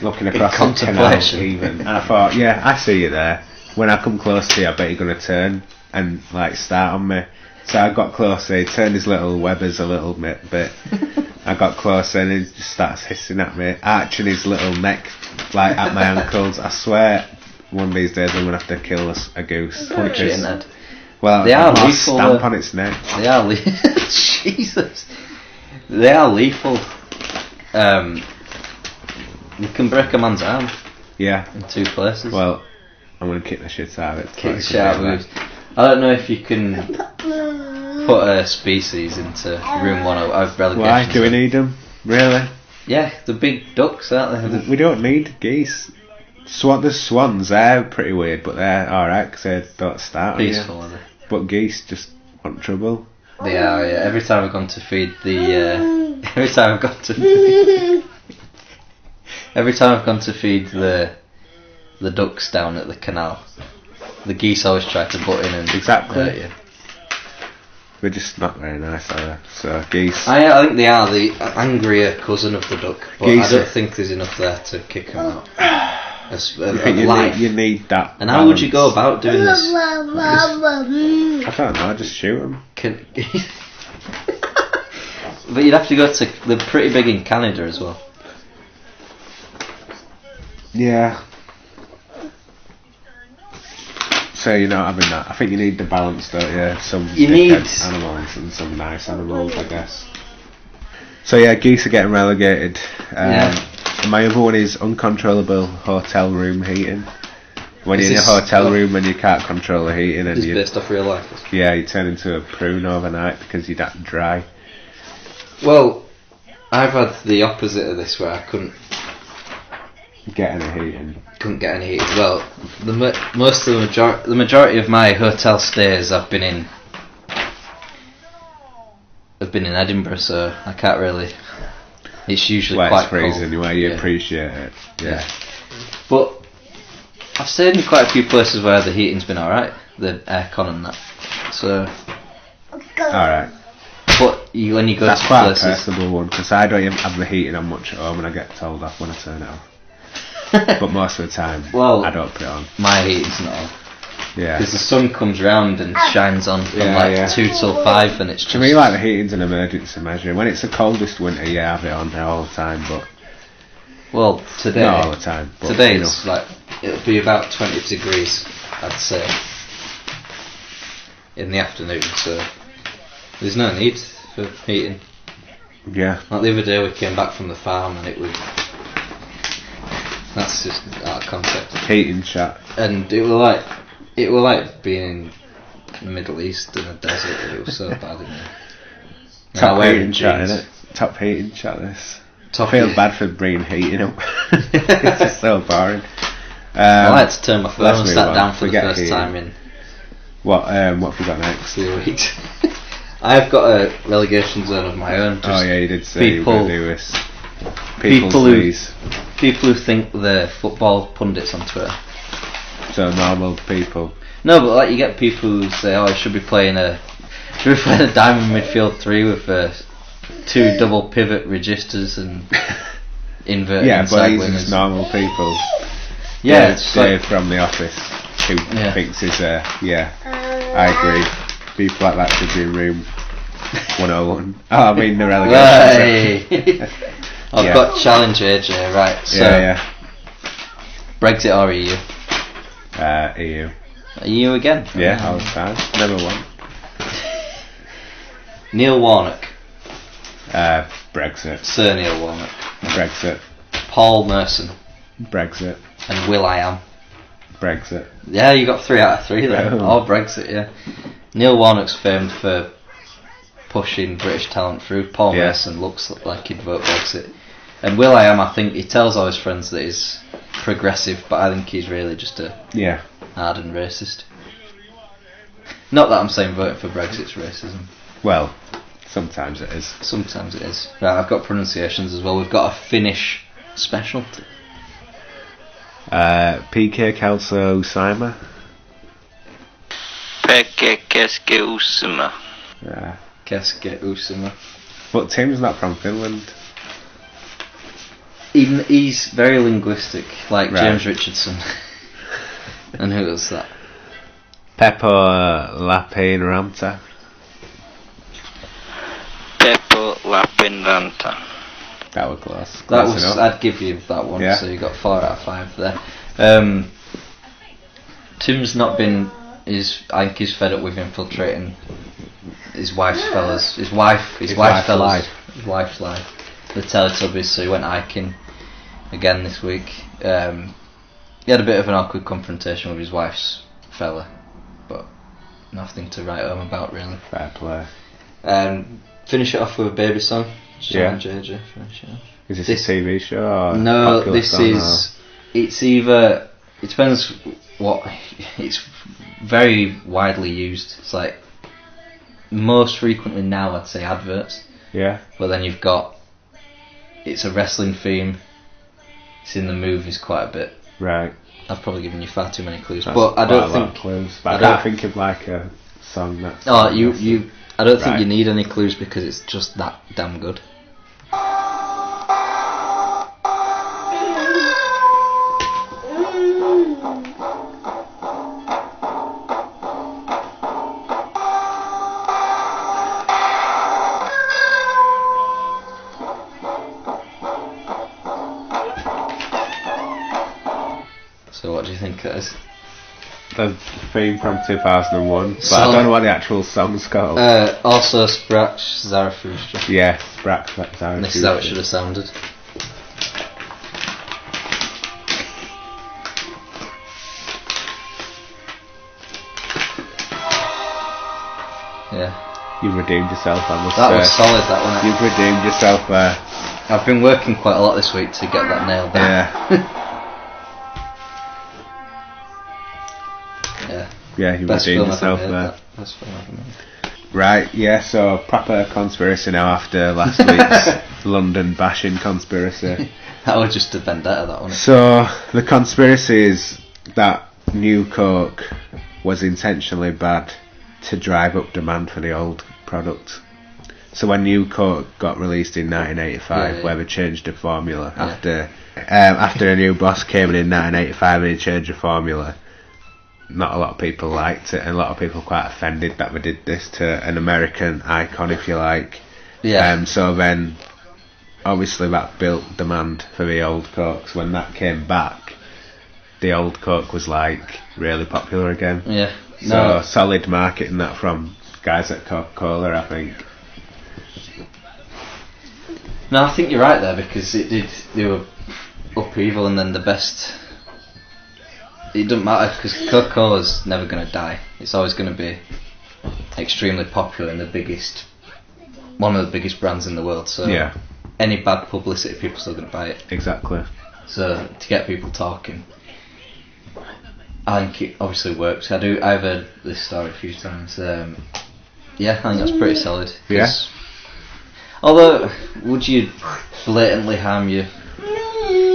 S1: looking across the canal even. And I thought, yeah, I see you there. When I come close to you, I bet you're going to turn and like start on me. So I got closer, he turned his little webbers a little bit. I got closer and he just starts hissing at me, arching his little neck like at my ankles. I swear one of these days I'm going to have to kill a goose. Well,
S2: they are lethal.
S1: Stamp on its neck.
S2: They are Jesus. They are lethal. You can break a man's arm.
S1: Yeah.
S2: In 2 places.
S1: Well, I'm going to kick the shit out of it.
S2: Kick the shit out of it. I don't know if you can put a species into room 1 of relegation.
S1: Why? Do we need them? Really?
S2: Yeah, the big ducks, aren't they?
S1: We don't need geese. There's swans, they're pretty weird, but they're alright because they don't start.
S2: Peaceful, are they?
S1: But geese just want trouble.
S2: They are, yeah. Every time I've gone to feed the... every time I've gone to feed the ducks down at the canal, the geese always try to butt in and hurt you.
S1: We're just not very nice, are they? So geese.
S2: I think they are the angrier cousin of the duck, but geese, I don't think there's enough there to kick them out.
S1: You need that.
S2: And how would you go about doing this?
S1: I don't know. Just shoot them.
S2: But you'd have to go to. They're pretty big in Canada as well.
S1: Yeah. So you're not having that. I think you need the balance, don't you? Some animals and some nice animals, I guess. So yeah, geese are getting relegated. My other one is uncontrollable hotel room heating. When you're in a hotel room and you can't control the heating, and
S2: based off real life.
S1: Yeah, you turn into a prune overnight because you're that dry.
S2: Well, I've had the opposite of this where I couldn't
S1: get any heating.
S2: Well, the majority of my hotel stays I've been in Edinburgh, so I can't really. It's usually quite
S1: it's freezing
S2: cold.
S1: Anyway, you appreciate it. Yeah.
S2: But I've stayed in quite a few places where the heating's been alright, the aircon and that. So.
S1: Alright.
S2: But when you go
S1: that's
S2: to
S1: quite
S2: places.
S1: That's a personable one because I don't even have the heating on much at home and I get told off when I turn it off. But most of the time, I don't put it on.
S2: My heating's not on.
S1: Yeah.
S2: Because the sun comes round and shines on from 2 till 5 and it's just...
S1: To me, like, the heating's an emergency measure. When it's the coldest winter, I have it on all the time, but...
S2: Well, today...
S1: Not all the time, but...
S2: Today it's like... It'll be about 20 degrees, I'd say. In the afternoon, so... There's no need for heating.
S1: Yeah.
S2: Like the other day we came back from the farm and it was... That's just out of concept.
S1: Heating chat.
S2: And it was like being in the Middle East in a desert. It was so bad in there.
S1: Top heating chat, innit? Top heating chat, this. I feel bad for bringing heating up. It's just so boring.
S2: I like to turn my phone and sat down for the first time in...
S1: What have you got next?
S2: 2 weeks. I've got a relegation zone of my own.
S1: Oh yeah, you did say you were going to do this.
S2: People who think they're football pundits on Twitter.
S1: So normal people.
S2: No, but like you get people who say, "Oh, I should be playing a diamond midfield 3 with 2 double pivot registers and inverted."
S1: Yeah, but these are just normal people.
S2: Yeah, it's
S1: Dave from The Office who thinks is I agree. People like that should be in room 101. Oh, I mean the relegation.
S2: I've got challenge AJ, right? So Brexit or EU?
S1: EU.
S2: EU again?
S1: Yeah, all the time. Never won.
S2: Neil Warnock.
S1: Brexit.
S2: Sir Neil Warnock.
S1: Brexit.
S2: Paul Merson.
S1: Brexit.
S2: And Will.i.am.
S1: Brexit.
S2: Yeah, you got 3 out of 3 there. Oh, Brexit, yeah. Neil Warnock's famed for pushing British talent through. Paul Merson looks like he'd vote Brexit. And Will.i.am, I think he tells all his friends that he's progressive, but I think he's really just a hardened racist. Not that I'm saying voting for Brexit's racism.
S1: Well, sometimes it is.
S2: Sometimes it is. Right, I've got pronunciations as well. We've got a Finnish specialty.
S1: PK Kelso Sima.
S3: Pekka Keske-Uusimaa.
S1: Yeah.
S2: Keske-Uusimaa.
S1: But Tim's not from Finland.
S2: He's very linguistic, like James Richardson. And who was that?
S1: Peppo Lapinramta.
S3: La Pendanta.
S1: That was close.
S2: That
S1: Close
S2: was.
S1: enough.
S2: I'd give you that one.
S1: Yeah.
S2: So you got 4 out of 5 there. Tim's not been. I think he's fed up with infiltrating his wife's fellas. His wife's
S1: wife's
S2: fellas.
S1: life.
S2: His wife's life. The Teletubbies. So he went hiking again this week. He had a bit of an awkward confrontation with his wife's fella, but nothing to write home about really.
S1: Fair play.
S2: Finish it off with a baby song.
S1: Yeah.
S2: JJ, finish it off.
S1: Is this a TV show? Or
S2: No,
S1: popular
S2: this
S1: song,
S2: is. It's either. It depends what. It's very widely used. It's like most frequently now, I'd say adverts.
S1: Yeah.
S2: But then you've got. It's a wrestling theme. It's in the movies quite a bit.
S1: Right.
S2: I've probably given you far too many clues,
S1: That's
S2: but I
S1: quite a
S2: don't
S1: lot
S2: think.
S1: of clues. But I can't think of like a song that's.
S2: Oh, you. I don't think
S1: Right.
S2: you need any clues because it's just that damn good. So what do you think it is?
S1: The theme from 2001, but
S2: So-
S1: I don't know what the actual song's called.
S2: Also Sprach Zarathustra.
S1: Yeah, Brax,
S2: And this is how it should have sounded. Yeah.
S1: You've redeemed yourself, I must
S2: That
S1: say.
S2: was solid, that one.
S1: You've redeemed yourself there.
S2: I've been working quite a lot this week to get that nailed down.
S1: Yeah.
S2: Yeah.
S1: Yeah, you've
S2: Best
S1: redeemed
S2: film
S1: yourself
S2: I've ever
S1: there.
S2: made. Best film I've ever made.
S1: Right, yeah, so proper conspiracy now after last week's London bashing conspiracy.
S2: That was just a vendetta, that one.
S1: So, the conspiracy is that New Coke was intentionally bad to drive up demand for the old product. So when New Coke got released in 1985, where they changed the formula after a new boss came in 1985 and he changed the formula, not a lot of people liked it, and a lot of people quite offended that we did this to an American icon, if you like.
S2: Yeah.
S1: So then, obviously, that built demand for the old Cokes. When that came back, the old Coke was like really popular again.
S2: Yeah.
S1: So solid marketing that from guys at Coca-Cola, I think.
S2: No, I think you're right there because they were upheaval and then the best. It doesn't matter because Coca-Cola's never going to die. It's always going to be extremely popular and one of the biggest brands in the world. So
S1: Yeah,
S2: any bad publicity, people are still going to buy it.
S1: exactly.
S2: So to get people talking, I think it obviously works. I've heard this story a few times. Yeah, I think that's pretty solid.
S1: Yeah.
S2: Although, would you blatantly harm you?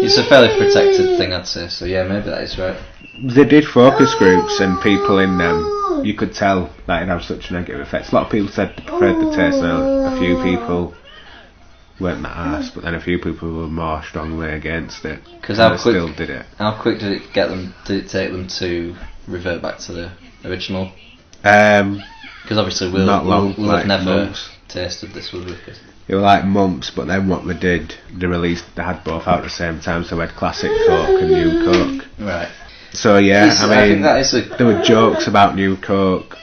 S2: It's a fairly protected thing, I'd say. So yeah, maybe that is right.
S1: They did focus groups and people in them, you could tell that it had such a negative effect. A lot of people said they preferred the taste, so a few people weren't that arsed, but then a few people were more strongly against it.
S2: Because
S1: they still did it.
S2: How quick did it take them to revert back to the original?
S1: Because
S2: obviously we'll
S1: like
S2: have never
S1: months.
S2: tasted this, would we?
S1: It was like months, but then what they did, they had both out at the same time, so we had classic Coke and New Coke.
S2: Right.
S1: So yeah,
S2: I think that is
S1: there were jokes about New Coke,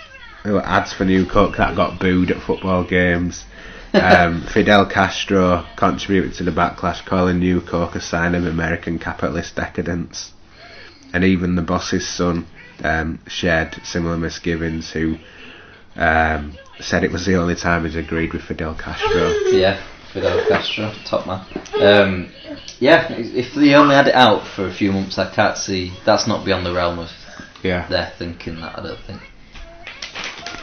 S1: there were ads for New Coke that got booed at football games. Fidel Castro contributed to the backlash, calling New Coke a sign of American capitalist decadence. And even the boss's son shared similar misgivings, who said it was the only time he's agreed with Fidel Castro.
S2: Yeah, Fidel Castro, top man. Yeah, if they only had it out for a few months, I can't see, that's not beyond the realm of their thinking that, I don't think.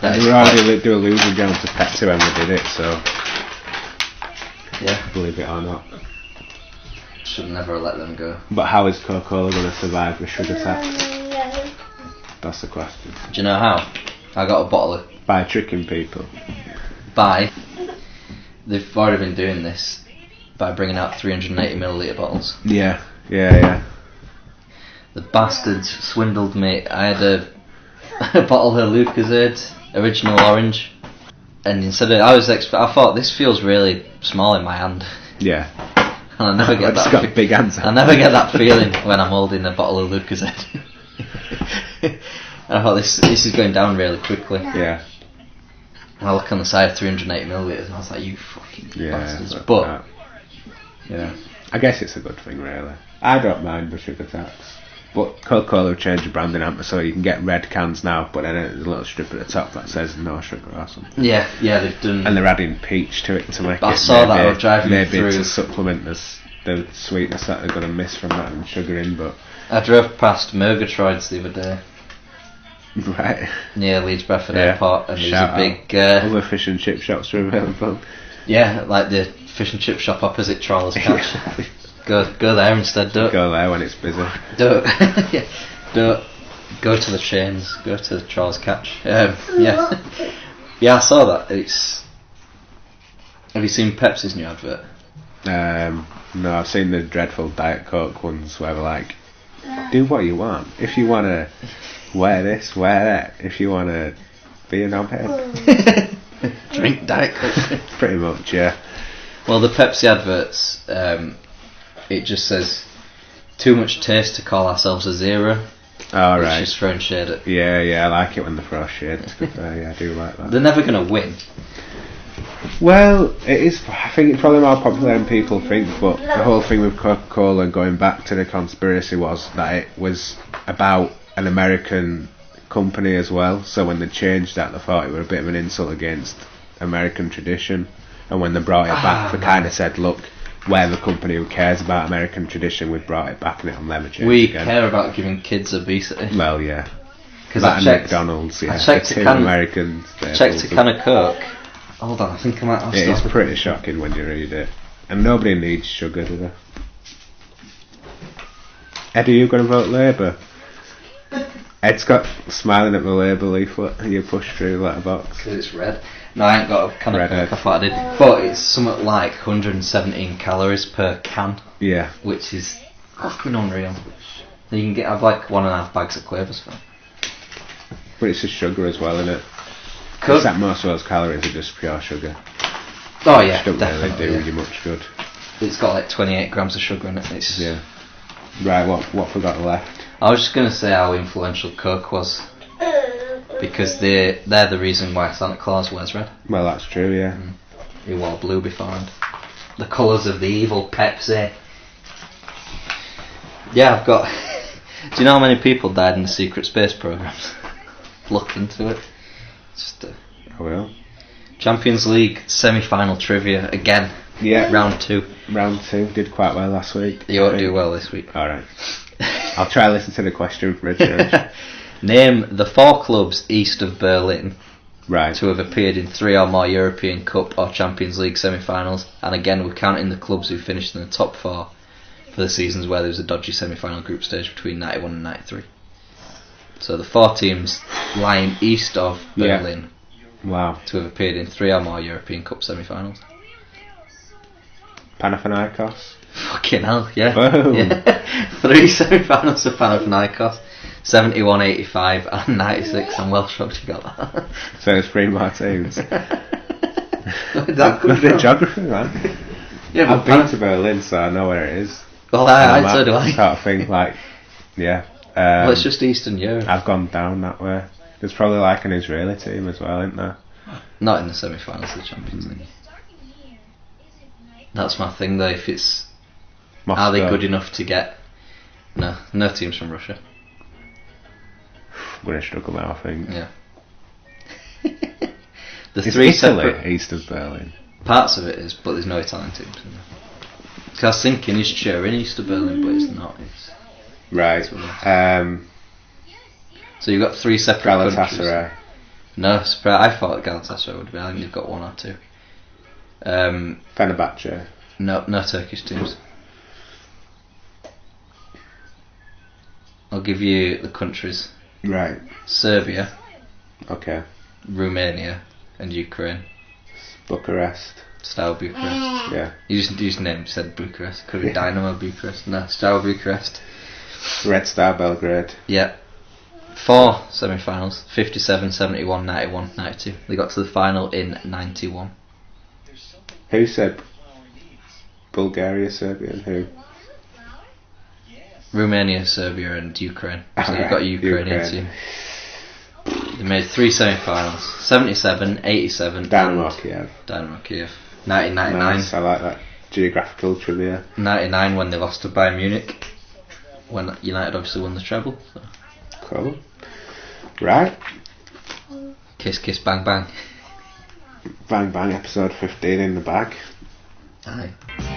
S1: They were losing down to Pepsi when we did it, so
S2: yeah,
S1: believe it or not.
S2: Should never let them go.
S1: But how is Coca-Cola going to survive the sugar tax? That's the question.
S2: Do you know how? I got a bottle of...
S1: By tricking people.
S2: They've already been doing this by bringing out 380ml bottles.
S1: Yeah.
S2: The bastards swindled me. I had a bottle of Lucozade, original orange. And instead of, I thought this feels really small in my hand.
S1: Yeah.
S2: And I never get that.
S1: It's got big hands.
S2: I never get that feeling when I'm holding a bottle of Lucozade. I thought this is going down really quickly.
S1: Yeah.
S2: And I look on the side, 380 millilitres, and I was like, you fucking bastards. But
S1: yeah, I guess it's a good thing, really. I don't mind the sugar tax. But Coca-Cola have changed the branding, haven't they? So you can get red cans now, but then there's a little strip at the top that says no sugar or something.
S2: Yeah, they've done.
S1: And they're adding peach to it to make
S2: I saw that I was driving
S1: maybe
S2: through.
S1: to supplement the sweetness that they're going to miss from that and sugar in. But
S2: I drove past Murgatroyd's the other day.
S1: Right.
S2: Near Leeds Bradford Airport, and there's a big.
S1: Other fish and chip shops are available.
S2: Yeah, like the fish and chip shop opposite Trawler's Catch. Go there instead. Don't
S1: go there when it's busy.
S2: Don't go to the chains. Go to Trawler's Catch. Yeah, I saw that. Have you seen Pepsi's new advert?
S1: No, I've seen the dreadful Diet Coke ones where they're like, do what you want. If you want to wear this, wear that. If you want to be a knobhead,
S2: drink Diet Coke.
S1: Pretty much, yeah.
S2: Well, the Pepsi adverts, it just says, too much taste to call ourselves a zero.
S1: Oh, right.
S2: Which is throwing shade at.
S1: Yeah, I like it when they throw shade. Yeah, I do like that.
S2: They're never going to win.
S1: Well, it is. I think it's probably more popular than people think, but the whole thing with Coca-Cola going back to the conspiracy was that it was about an American company as well. So when they changed that, they thought it was a bit of an insult against American tradition. And when they brought it back, they kind of said, look, we're the company who cares about American tradition, we brought it back and it'll never change again.
S2: Care about giving kids obesity.
S1: Well, yeah.
S2: Because
S1: I checked McDonald's, yeah.
S2: I checked a can of Coke. Hold on, I think I might have
S1: It is pretty shocking when you read it. And nobody needs sugar, do they? Ed, are you going to vote Labour? Ed's got smiling at the Labour leaflet you push through the letterbox.
S2: Because it's red. No, I ain't got a can of Coke, I thought I did. But it's something like 117 calories per can.
S1: Yeah.
S2: Which is fucking unreal. You can have like 1.5 bags of Quavers for it.
S1: But it's just sugar as well, isn't it?
S2: Coke.
S1: Except most of those calories are just pure sugar.
S2: Oh yeah,
S1: which don't
S2: definitely.
S1: really do you much good.
S2: It's got like 28 grams of sugar in it. It's
S1: Right, what forgot left?
S2: I was just going to say how influential Coke was. Because they're the reason why Santa Claus wears red.
S1: Well, that's true, yeah.
S2: He wore blue beforehand. The colours of the evil Pepsi. Yeah, I've got... Do you know how many people died in the secret space programs? Look into it. Just
S1: I will.
S2: Champions League semi-final trivia again.
S1: Yeah.
S2: Round 2.
S1: Round 2 did quite well last week.
S2: You won't do well this week.
S1: Alright. I'll try and listen to the question for a change.
S2: Name the 4 clubs east of Berlin
S1: to
S2: have appeared in 3 or more European Cup or Champions League semi-finals, and again we're counting the clubs who finished in the top 4 for the seasons where there was a dodgy semi-final group stage between 91 and 93. So the 4 teams lying east of Berlin to have appeared in 3 or more European Cup semi-finals.
S1: Panathinaikos.
S2: Fucking hell, yeah.
S1: Boom.
S2: Yeah. 3 semi-finals for Panathinaikos. 71, 85 and 96. I'm well shocked you got that.
S1: So there's 3 more teams.
S2: That
S1: good bit of geography, man.
S2: Yeah,
S1: I've been to Berlin, so I know where it is.
S2: Well, so do I.
S1: Sort of thing, like, yeah.
S2: Well, it's just Eastern Europe.
S1: I've gone down that way. There's probably like an Israeli team as well, isn't there?
S2: Not in the semi-finals of the Champions League. That's my thing though, if it's... Moscow. Are they good enough to get... No teams from Russia.
S1: I'm going to struggle now, I think.
S2: Yeah.
S1: It's 3 Italy east of Berlin.
S2: Parts of it is, but there's no Italian teams in there. Because I was thinking it's Turin east of Berlin, but it's not. It's
S1: right.
S2: So you've got 3 separate countries.
S1: Galatasaray.
S2: No, I thought Galatasaray would be. I think they've got 1 or 2.
S1: Fenerbahce.
S2: No Turkish teams. I'll give you the countries.
S1: Right.
S2: Serbia.
S1: Okay.
S2: Romania and Ukraine.
S1: Bucharest.
S2: Steaua Bucharest.
S1: Yeah.
S2: You just said Bucharest. Could be Dynamo Bucharest. No, Steaua Bucharest.
S1: Red Star Belgrade.
S2: Yeah. 4 semi-finals: 57, 71, 91, 92. They got to the final in 91.
S1: Who said Bulgaria, Serbia, and who?
S2: Romania, Serbia, and Ukraine. So you've got Ukrainian team. They made 3 semi-finals: 77, 87,
S1: Dynamo Kiev.
S2: 1999.
S1: Nice, I like that geographical trivia.
S2: 99 when they lost to Bayern Munich. When United obviously won the treble. So.
S1: Cool. Right.
S2: Kiss, kiss, bang, bang.
S1: Bang, bang, episode 15 in the bag.
S2: Aye.